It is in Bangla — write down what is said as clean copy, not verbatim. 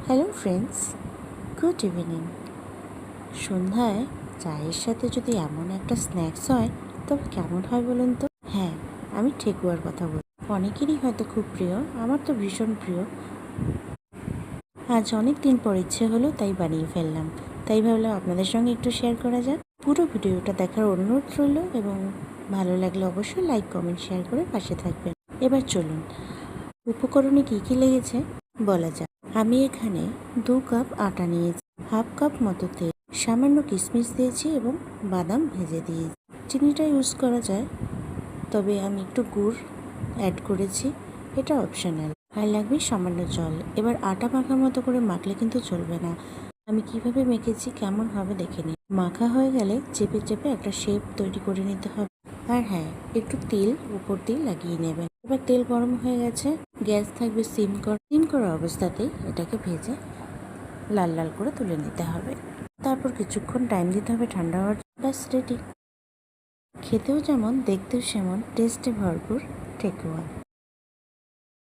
Hello friends, good evening. সন্ধ্যায় চায়ের সাথে যদি এমন একটা স্ন্যাক্স হয় তবে কেমন হয় বলুন তো? হ্যাঁ, আমি ঠেকুয়ার কথা বলি। অনেকেরই হয়তো খুব প্রিয়, আমার তো ভীষণ প্রিয়। আজ অনেক দিন পর ইচ্ছে হলো, তাই বানিয়ে ফেললাম। তাই ভাবলাম আপনাদের সঙ্গে একটু শেয়ার করা যাক। পুরো ভিডিওটা দেখার অনুরোধ রইল এবং ভালো লাগলে অবশ্যই লাইক, কমেন্ট, শেয়ার করে পাশে থাকবেন। এবার চলুন উপকরণে কী কী লেগেছে বলা যাক। আমি এখানে 2 কাপ আটা নিয়েছি, হাফ কাপ মতো তেল, সামান্য কিশমিশ দিয়েছি এবং বাদাম ভেজে দিয়েছি। চিনিটা ইউজ করা যায়, তবে আমি একটু গুড় অ্যাড করেছি, এটা অপশনাল। আর লাগবে সামান্য জল। এবার আটা মাখার মতো করে মাখলে কিন্তু চলবে না। আমি কিভাবে মেখেছি, কেমন হবে দেখে নিই। মাখা হয়ে গেলে চেপে চেপে একটা শেপ তৈরি করে নিতে হবে। আর হ্যাঁ, একটু তেল উপর দিয়ে লাগিয়ে নেবেন। এবার তেল গরম হয়ে গেছে, গ্যাস থাকবে সিম করা অবস্থাতেই এটাকে ভেজে লাল লাল করে তুলে নিতে হবে। তারপর কিছুক্ষণ টাইম দিতে হবে ঠান্ডা হওয়ার। ব্যাস রেডি। খেতেও যেমন, দেখতেও সেমন, টেস্টে ভরপুর ঠেকুয়া।